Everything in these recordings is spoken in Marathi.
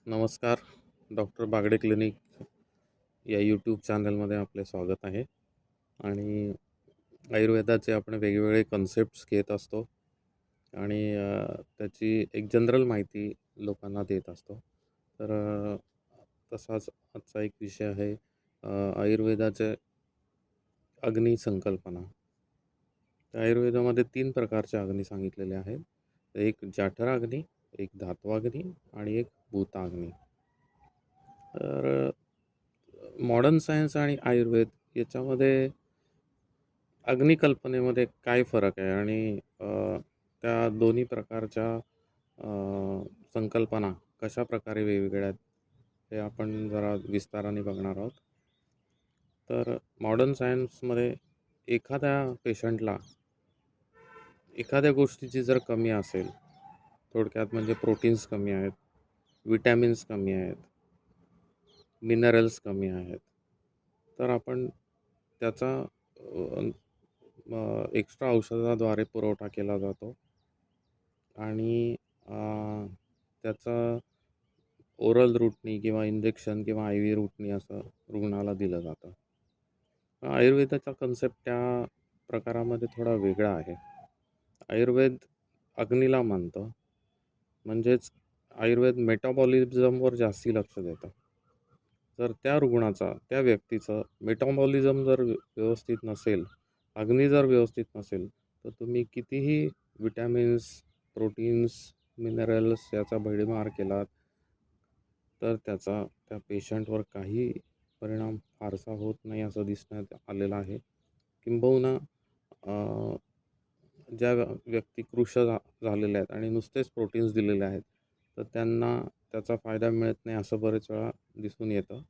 नमस्कार. डॉक्टर बागडे क्लिनिक या यूट्यूब चॅनलमध्ये आपले स्वागत आहे. आणि आयुर्वेदाचे आपण वेगवेगळे कन्सेप्ट्स घेत असतो आणि त्याची एक जनरल माहिती लोकांना देत असतो. तर तसाच आजचा एक विषय आहे आयुर्वेदाचे अग्नी संकल्पना. तर आयुर्वेदामध्ये 3 प्रकारचे अग्नी सांगितलेले आहेत. एक जाठराग्नी, एक धात्वाग्नी आणि एक भूताग्नी. तर मॉडर्न सायन्स आणि आयुर्वेद याच्यामध्ये अग्निकल्पनेमध्ये काय फरक आहे आणि त्या दोन्ही प्रकारच्या अ, संकल्पना कशाप्रकारे वेगवेगळ्या आहेत, हे आपण जरा विस्ताराने बघणार आहोत. तर मॉडर्न सायन्समध्ये एखाद्या पेशंटला एखाद्या गोष्टीची जर कमी असेल, थोडक्यात म्हणजे प्रोटीन्स कमी आहेत, विटॅमिन्स कमी आहेत, मिनरल्स कमी आहेत, तर आपण त्याचा एक्स्ट्रा औषधाद्वारे पुरवठा केला जातो आणि त्याचा ओरल रूटनी किंवा इंजेक्शन किंवा आय व्ही रूटनी असं रुग्णाला दिलं जातं. आयुर्वेदाचा कन्सेप्ट त्या प्रकारामध्ये थोडा वेगळा आहे. आयुर्वेद अग्नीला मानतं, म्हणजेच आयुर्वेद मेटाबॉलिझमवर जास्ती लक्ष देतं. जर त्या रुग्णाचा, त्या व्यक्तीचं मेटाबॉलिझम जर व्यवस्थित नसेल, अग्नी जर व्यवस्थित नसेल, तर तुम्ही कितीही विटॅमिन्स, प्रोटीन्स, मिनरल्स याचा भडीमार केलात, तर त्याचा त्या पेशंटवर काही परिणाम फारसा होत नाही असं दिसण्यात आलेलं आहे. किंबहुना ज्या व्यक्ती कृश झालेल्या आहेत आणि नुसतेच प्रोटीन्स दिलेले आहेत, तर त्यांना त्याचा फायदा मिळत नाही असं बरेच वेळा दिसून येतं.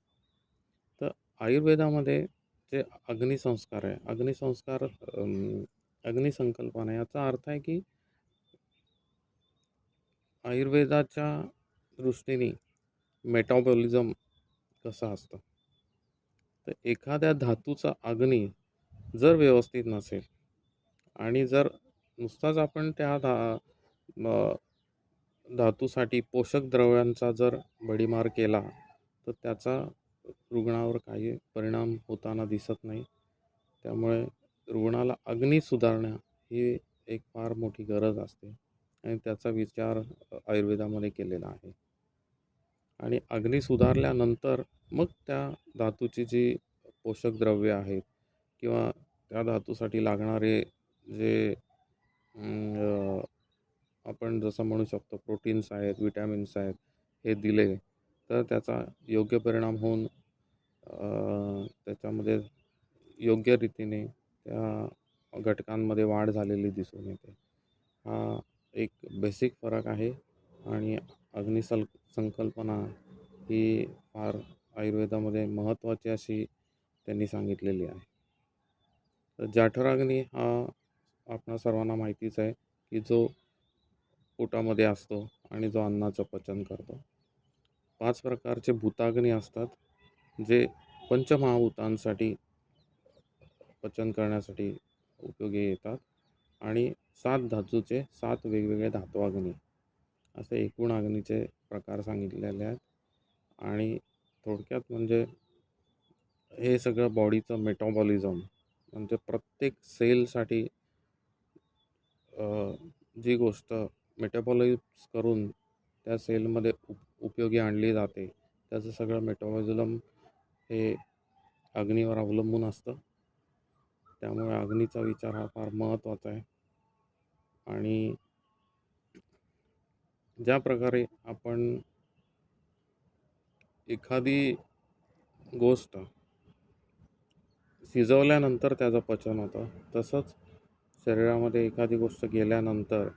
तर आयुर्वेदामध्ये जे अग्निसंस्कार आहे, अग्निसंकल्पना याचा अर्थ आहे की आयुर्वेदाच्या दृष्टीने मेटाबॉलिझम कसं असतं. तर एखाद्या धातूचा अग्नी जर व्यवस्थित नसेल आणि जर नुसताच आपण त्या धातूसाठी पोषक द्रव्यांचा जर भडीमार केला, तर त्याचा रुग्णावर काही परिणाम होताना दिसत नाही. त्यामुळे रुग्णाला अग्नी सुधारणं ही एक फार मोठी गरज असते आणि त्याचा विचार आयुर्वेदामध्ये केलेला आहे. आणि अग्नी सुधारल्यानंतर मग त्या धातूची जी पोषक द्रव्ये आहेत किंवा त्या धातूसाठी लागणारे जे आपण जसं म्हणू शकतो प्रोटीन्स आहेत, विटॅमिन्स आहेत, हे दिले तर त्याचा योग्य परिणाम होऊन त्याच्यामध्ये योग्य रीतीने त्या घटकांमध्ये वाढ झालेली दिसून येते. हा एक बेसिक फरक आहे आणि संकल्पना ही फार आयुर्वेदामध्ये महत्त्वाची अशी त्यांनी सांगितलेली आहे. तर जाठराग्नी हा आपणा सर्वांना माहितीच आहे की जो पोटामध्ये असतो आणि जो अन्नाचं पचन करतो. 5 प्रकारचे भूताग्नी असतात, जे पंचमहाभूतांसाठी पचन करण्यासाठी उपयोगी येतात आणि 7 धातूचे 7 वेगवेगळे धात्वाग्नी असे एकूण अग्नीचे प्रकार सांगितलेले आहेत. आणि थोडक्यात म्हणजे हे सगळं बॉडीचं मेटाबॉलिझम म्हणजे प्रत्येक सेलसाठी जी गोष्ट मेटाबॉलाइज करून त्या सेलमध्ये उपयोगी आणली जाते, त्याचं सगळं मेटाबॉलिझम हे अग्नीवर अवलंबून असतं. त्यामुळे अग्नीचा विचार हा फार महत्त्वाचा आहे. आणि ज्या प्रकारे आपण एखादी गोष्ट शिजवल्यानंतर त्याचं पचन होतं, तसंच शरीरामध्ये एखादी गोष्ट गेल्यानंतर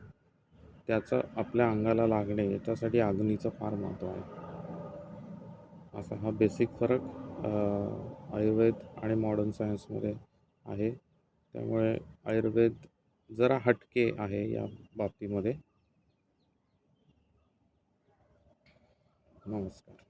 त्याचं आपल्या अंगाला लागणे याच्यासाठी अग्नीचं फार महत्त्व आहे. असा हा बेसिक फरक आयुर्वेद आणि मॉडर्न सायन्समध्ये आहे. त्यामुळे आयुर्वेद जरा हटके आहे या बाबतीमध्ये. नमस्कार.